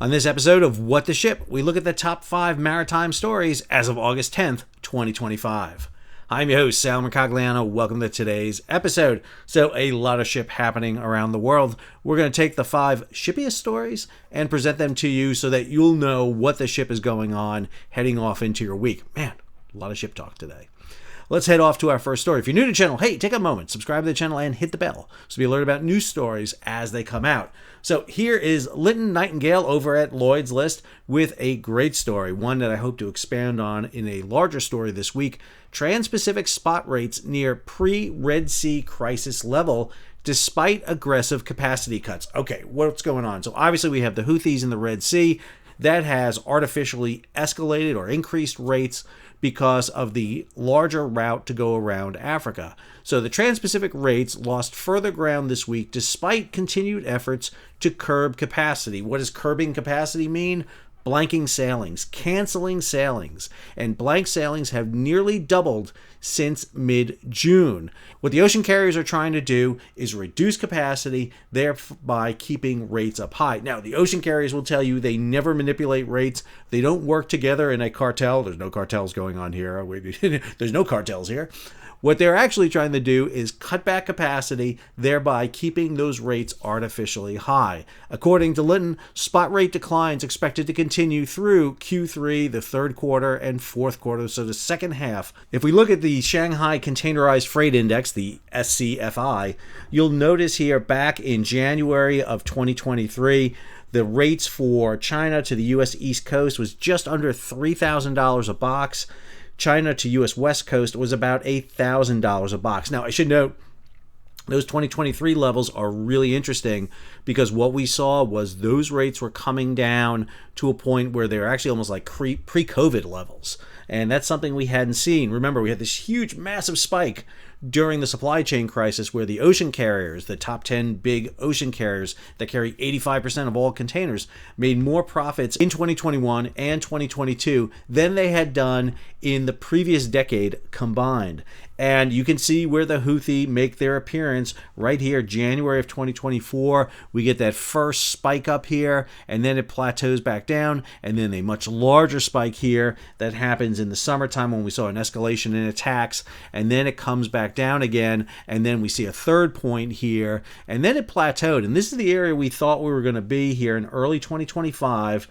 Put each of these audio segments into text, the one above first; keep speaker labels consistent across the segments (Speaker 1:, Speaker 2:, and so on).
Speaker 1: On this episode of What the Ship, we look at the top 5 maritime stories as of August 10th, 2025. I'm your host, Sal Mercogliano. Welcome to today's episode. So, a lot of ship happening around the world. We're going to take the 5 shippiest stories and present them to you so that you'll know what the ship is going on heading off into your week. Man, a lot of ship talk today. Let's head off to our first story. If you're new to the channel, hey, take a moment, subscribe to the channel, and hit the bell so be alerted about new stories as they come out. So here is Linton Nightingale over at Lloyd's List with a great story, one that I hope to expand on in a larger story this week. Transpacific spot rates near pre-Red Sea crisis level despite aggressive capacity cuts. Okay, what's going on? So obviously we have the Houthis in the Red Sea. That has artificially escalated or increased rates because of the larger route to go around Africa. So the Transpacific rates lost further ground this week despite continued efforts to curb capacity. What does curbing capacity mean? Blanking sailings, canceling sailings, and blank sailings have nearly doubled since mid-June. What the ocean carriers are trying to do is reduce capacity, thereby keeping rates up high. Now, the ocean carriers will tell you they never manipulate rates. They don't work together in a cartel. There's no cartels going on here. There's no cartels here. What they're actually trying to do is cut back capacity, thereby keeping those rates artificially high. According to Linton, spot rate declines expected to continue through Q3, the third quarter, and fourth quarter, so the second half. If we look at the Shanghai Containerized Freight Index, the SCFI, you'll notice here back in January of 2023, the rates for China to the U.S. East Coast was just under $3,000 a box. China to U.S. West Coast was about $8,000 a box. Now, I should note, those 2023 levels are really interesting because what we saw was those rates were coming down to a point where they're actually almost like pre-COVID levels. And that's something we hadn't seen. Remember, we had this huge, massive spike during the supply chain crisis where the ocean carriers, the top 10 big ocean carriers that carry 85% of all containers, made more profits in 2021 and 2022 than they had done in the previous decade combined. And you can see where the Houthi make their appearance right here, January of 2024. We get that first spike up here, and then it plateaus back down, and then a much larger spike here that happens in the summertime when we saw an escalation in attacks, and then it comes back down again, and then we see a third point here, and then it plateaued. And this is the area we thought we were going to be here in early 2025,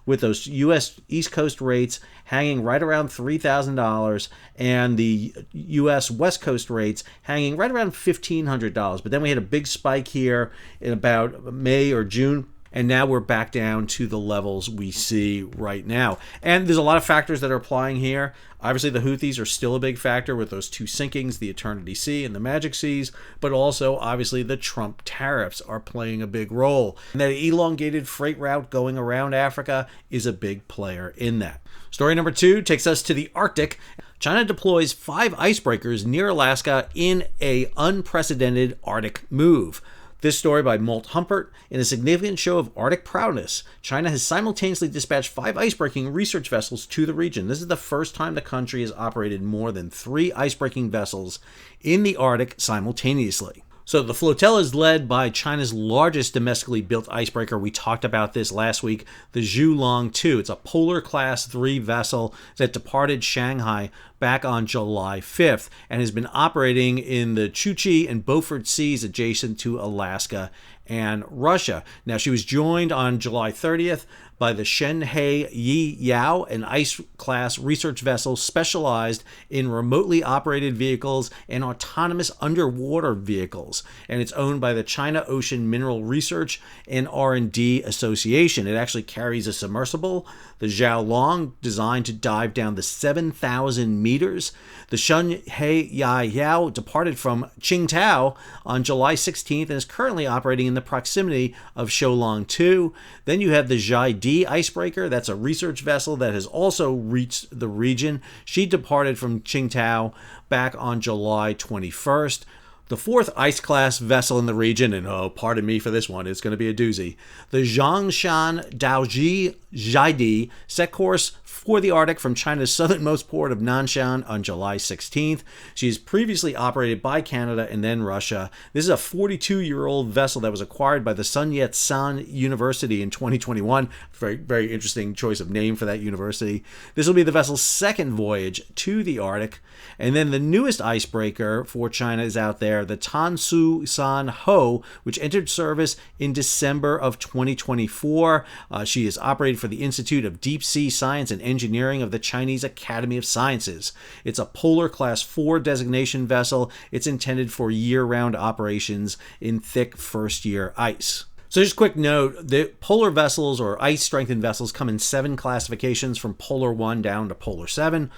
Speaker 1: with those U.S. East Coast rates hanging right around $3,000 and the U.S. West Coast rates hanging right around $1,500. But then we had a big spike here in about May or June, and now we're back down to the levels we see right now. And there's a lot of factors that are applying here. Obviously, the Houthis are still a big factor with those 2 sinkings, the Eternity Sea and the Magic Seas, but also, obviously, the Trump tariffs are playing a big role. And that elongated freight route going around Africa is a big player in that. Story number 2 takes us to the Arctic. China deploys 5 icebreakers near Alaska in an unprecedented Arctic move. This story by Molt Humpert. In a significant show of Arctic prowess, China has simultaneously dispatched 5 icebreaking research vessels to the region. This is the first time the country has operated more than 3 icebreaking vessels in the Arctic simultaneously. So the flotilla is led by China's largest domestically built icebreaker. We talked about this last week, the Zhulong 2. It's a Polar Class 3 vessel that departed Shanghai back on July 5th and has been operating in the Chukchi and Beaufort Seas adjacent to Alaska and Russia. Now, she was joined on July 30th by the Shenhe Yi Yao, an ice-class research vessel specialized in remotely operated vehicles and autonomous underwater vehicles. And it's owned by the China Ocean Mineral Research and R&D Association. It actually carries a submersible, the Zhaolong, designed to dive down to 7,000 meters. The Shenhe Yi Yao departed from Qingdao on July 16th and is currently operating in the proximity of Zhulong 2. Then you have the Zhai D icebreaker. That's a research vessel that has also reached the region. She departed from Qingdao back on July 21st. The 4th ice-class vessel in the region, and oh, pardon me for this one, it's going to be a doozy. The Zhongshan Daoji Zhaidi set course for the Arctic from China's southernmost port of Nanshan on July 16th. She is previously operated by Canada and then Russia. This is a 42-year-old vessel that was acquired by the Sun Yat-sen University in 2021. Very, very interesting choice of name for that university. This will be the vessel's second voyage to the Arctic. And then the newest icebreaker for China is out there, the Tansu San Ho, which entered service in December of 2024. She is operated for the Institute of Deep Sea Science and Engineering of the Chinese Academy of Sciences. It's a Polar Class 4 designation vessel. It's intended for year-round operations in thick first-year ice. So just a quick note, the polar vessels or ice-strengthened vessels come in 7 classifications from Polar 1 down to Polar 7.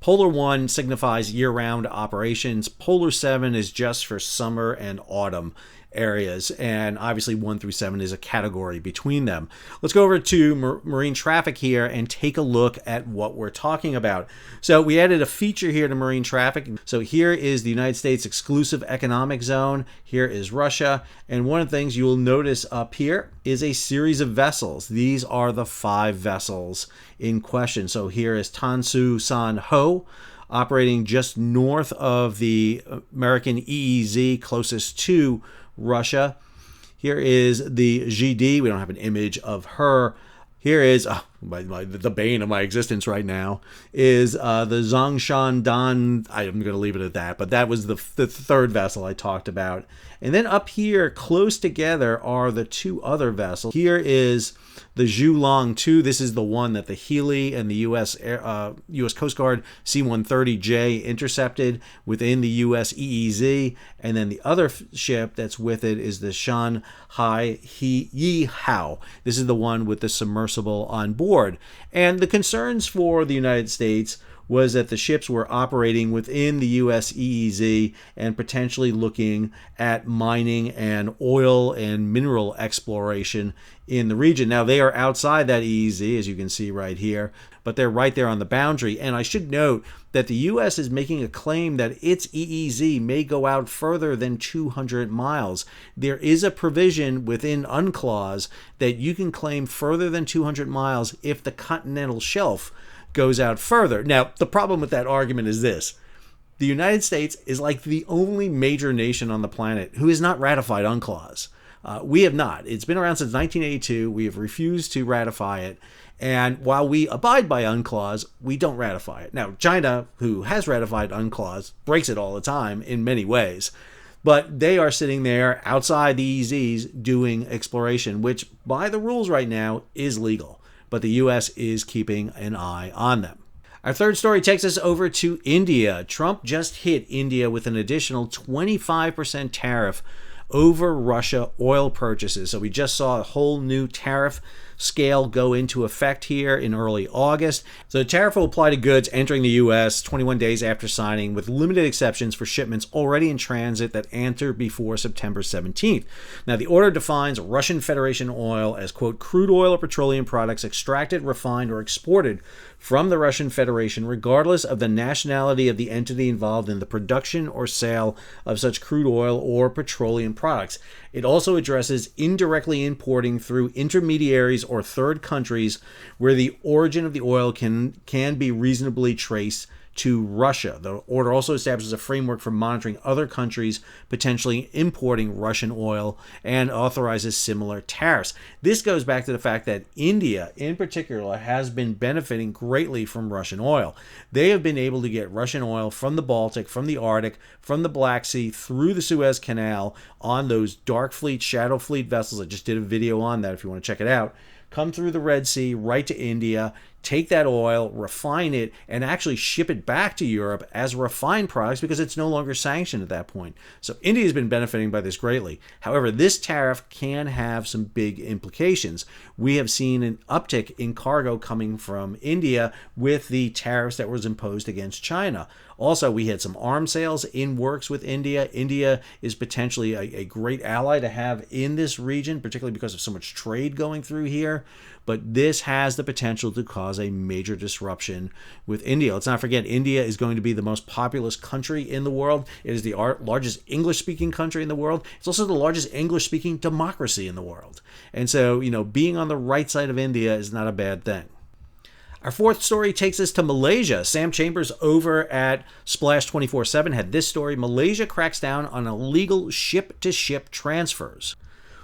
Speaker 1: Polar 1 signifies year-round operations. Polar 7 is just for summer and autumn areas, and obviously 1 through 7 is a category between them. Let's go over to marine traffic here and take a look at what we're talking about. So we added a feature here to marine traffic. So here is the United States exclusive economic zone. Here is Russia. And one of the things you will notice up here is a series of vessels. These are the 5 vessels in question. So here is Tansu San Ho, operating just north of the American EEZ, closest to Russia. Here is the GD. We don't have an image of her. Here is the bane of my existence right now is the Zhongshan Dan. I'm going to leave it at that, but that was the third vessel I talked about. And then up here, close together, are the 2 other vessels. Here is the Zhulong 2. This is the one that the Healy and the U.S. Coast Guard C-130J intercepted within the U.S. EEZ. And then the other ship that's with it is the Shanghai Yi Hao. This is the one with the submersible on board. And the concerns for the United States was that the ships were operating within the U.S. EEZ and potentially looking at mining and oil and mineral exploration in the region. Now, they are outside that EEZ, as you can see right here, but they're right there on the boundary. And I should note that the U.S. is making a claim that its EEZ may go out further than 200 miles. There is a provision within UNCLOS that you can claim further than 200 miles if the continental shelf goes out further. Now, the problem with that argument is this. The United States is like the only major nation on the planet who has not ratified UNCLOS. We have not. It's been around since 1982. We have refused to ratify it. And while we abide by UNCLOS, we don't ratify it. Now, China, who has ratified UNCLOS, breaks it all the time in many ways. But they are sitting there outside the EEZs doing exploration, which by the rules right now is legal. But the U.S. is keeping an eye on them. Our third story takes us over to India. Trump just hit India with an additional 25% tariff over Russia oil purchases. So we just saw a whole new tariff scale go into effect here in early August. So the tariff will apply to goods entering the U.S. 21 days after signing, with limited exceptions for shipments already in transit that enter before September 17th. Now, the order defines Russian Federation oil as, quote, crude oil or petroleum products extracted, refined, or exported from the Russian Federation, regardless of the nationality of the entity involved in the production or sale of such crude oil or petroleum products. It also addresses indirectly importing through intermediaries or third countries where the origin of the oil can be reasonably traced to Russia. The order also establishes a framework for monitoring other countries potentially importing Russian oil and authorizes similar tariffs. This goes back to the fact that India, in particular, has been benefiting greatly from Russian oil. They have been able to get Russian oil from the Baltic, from the Arctic, from the Black Sea, through the Suez Canal on those dark fleet, shadow fleet vessels. I just did a video on that if you want to check it out. Come through the Red Sea, right to India, take that oil, refine it, and actually ship it back to Europe as refined products because it's no longer sanctioned at that point. So India has been benefiting by this greatly. However, this tariff can have some big implications. We have seen an uptick in cargo coming from India with the tariffs that was imposed against China. Also, we had some arms sales in works with India. India is potentially a great ally to have in this region, particularly because of so much trade going through here. but this has the potential to cause a major disruption with India. Let's not forget, India is going to be the most populous country in the world. It is the largest English-speaking country in the world. It's also the largest English-speaking democracy in the world. And so, being on the right side of India is not a bad thing. Our fourth story takes us to Malaysia. Sam Chambers over at Splash 24/7 had this story. Malaysia cracks down on illegal ship-to-ship transfers.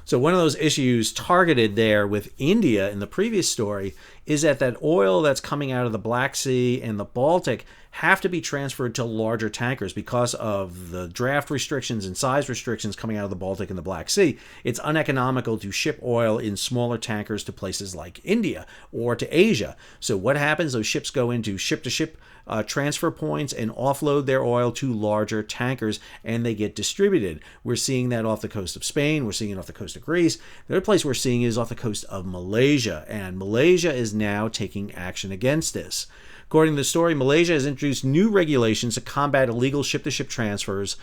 Speaker 1: So one of those issues targeted there with India in the previous story is that oil that's coming out of the Black Sea and the Baltic have to be transferred to larger tankers because of the draft restrictions and size restrictions coming out of the Baltic and the Black Sea. It's uneconomical to ship oil in smaller tankers to places like India or to Asia. So what happens? Those ships go into ship-to-ship transfer points and offload their oil to larger tankers, and they get distributed. We're seeing that off the coast of Spain. We're seeing it off the coast of Greece. The other place we're seeing is off the coast of Malaysia, and Malaysia is now taking action against this. According to the story, Malaysia has introduced new regulations to combat illegal ship-to-ship transfers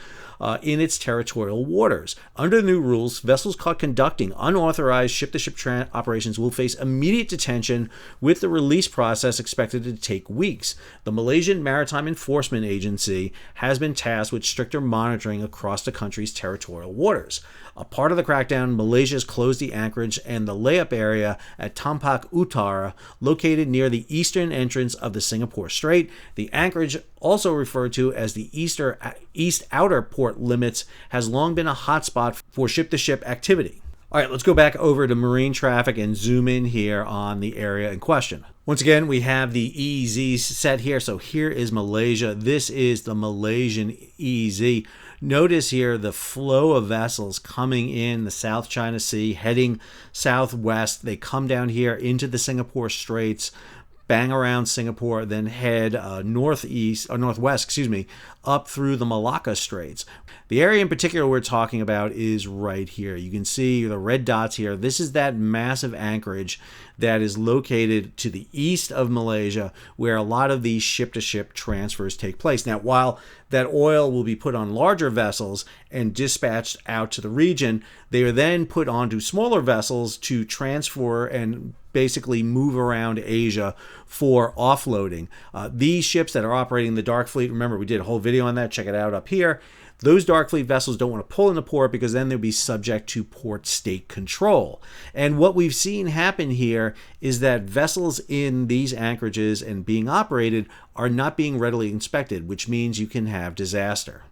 Speaker 1: in its territorial waters. Under the new rules, vessels caught conducting unauthorized ship-to-ship operations will face immediate detention, with the release process expected to take weeks. The Malaysian Maritime Enforcement Agency has been tasked with stricter monitoring across the country's territorial waters. A part of the crackdown, Malaysia has closed the anchorage and the layup area at Tampak Utara, located near the eastern entrance of the Singapore Strait. The anchorage, also referred to as the East Outer Port Limits, has long been a hotspot for ship-to-ship activity. All right, let's go back over to marine traffic and zoom in here on the area in question. Once again, we have the EEZ set here. So here is Malaysia. This is the Malaysian EEZ. Notice here the flow of vessels coming in the South China Sea, heading southwest. They come down here into the Singapore Straits, bang around Singapore, then head northwest, up through the Malacca Straits. The area in particular we're talking about is right here. You can see the red dots here. This is that massive anchorage that is located to the east of Malaysia, where a lot of these ship-to-ship transfers take place. Now, while that oil will be put on larger vessels and dispatched out to the region, they are then put onto smaller vessels to transfer and basically move around Asia for offloading. These ships that are operating the Dark Fleet, remember we did a whole video on that, check it out up here. Those Dark Fleet vessels don't want to pull into port because then they'll be subject to port state control. And what we've seen happen here is that vessels in these anchorages and being operated are not being readily inspected, which means you can have disaster.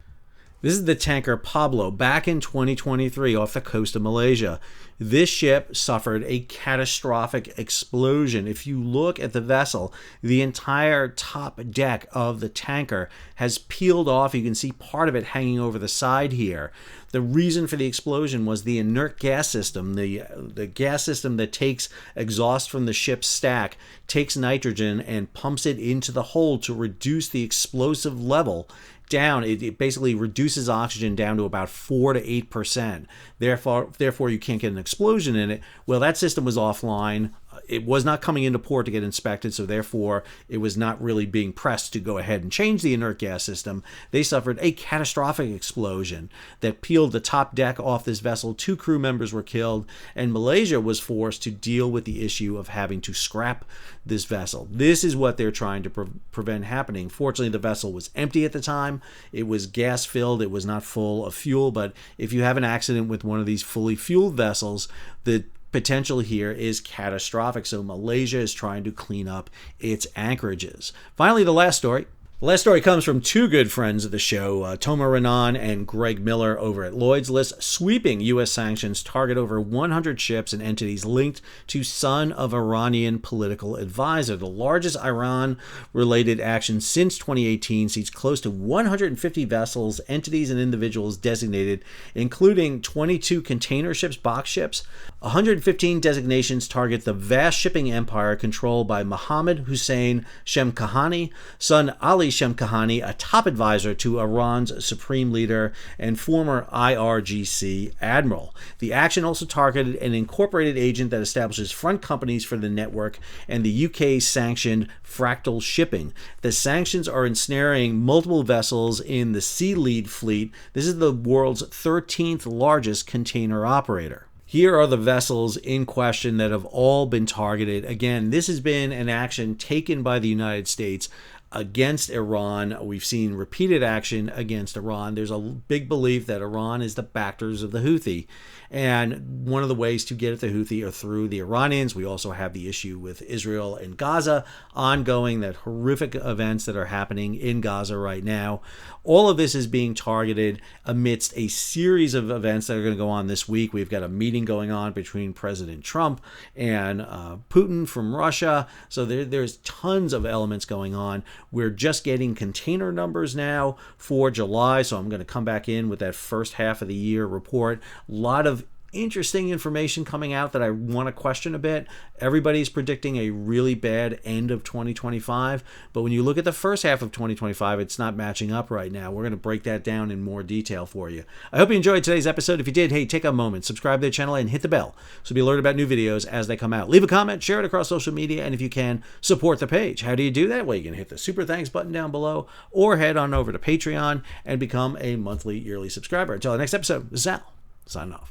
Speaker 1: This is the tanker Pablo back in 2023 off the coast of Malaysia. This ship suffered a catastrophic explosion. If you look at the vessel, the entire top deck of the tanker has peeled off. You can see part of it hanging over the side here. The reason for the explosion was the inert gas system, the gas system that takes exhaust from the ship's stack, takes nitrogen and pumps it into the hold to reduce the explosive level down. It basically reduces oxygen down to about 4 to 8%. Therefore, you can't get an explosion in it. Well, that system was offline. It was not coming into port to get inspected, so therefore it was not really being pressed to go ahead and change the inert gas system. They suffered a catastrophic explosion that peeled the top deck off this vessel. 2 crew members were killed, and Malaysia was forced to deal with the issue of having to scrap this vessel. This is what they're trying to prevent happening. Fortunately, the vessel was empty at the time. It was gas filled. It was not full of fuel, but if you have an accident with one of these fully fueled vessels, the potential here is catastrophic. So Malaysia is trying to clean up its anchorages. Finally, the last story. The last story comes from 2 good friends of the show, Toma Renan and Greg Miller over at Lloyd's List. Sweeping U.S. sanctions target over 100 ships and entities linked to son of Iranian political advisor. The largest Iran-related action since 2018 sees close to 150 vessels, entities, and individuals designated, including 22 container ships, box ships. 115 designations target the vast shipping empire controlled by Mohammed Hussein Shemkhani, son Ali Shemkhani, a top advisor to Iran's supreme leader and former IRGC admiral. The action also targeted an incorporated agent that establishes front companies for the network and the UK's sanctioned Fractal Shipping. The sanctions are ensnaring multiple vessels in the Sea Lead fleet. This is the world's 13th largest container operator. Here are the vessels in question that have all been targeted. Again, this has been an action taken by the United States against Iran. We've seen repeated action against Iran. There's a big belief that Iran is the backers of the Houthi. And one of the ways to get at the Houthi are through the Iranians. We also have the issue with Israel and Gaza ongoing, that horrific events that are happening in Gaza right now. All of this is being targeted amidst a series of events that are going to go on this week. We've got a meeting going on between President Trump and Putin from Russia. So there's tons of elements going on. We're just getting container numbers now for July. So I'm going to come back in with that first half of the year report. A lot of interesting information coming out that I want to question a bit. Everybody's predicting a really bad end of 2025, but when you look at the first half of 2025, it's not matching up right now. We're going to break that down in more detail for you. I hope you enjoyed today's episode. If you did, hey, take a moment, subscribe to the channel and hit the bell so be alerted about new videos as they come out. Leave a comment, share it across social media, and if you can, support the page. How do you do that? Well, you can hit the super thanks button down below or head on over to Patreon and become a monthly, yearly subscriber. Until the next episode, this is Sal, signing off.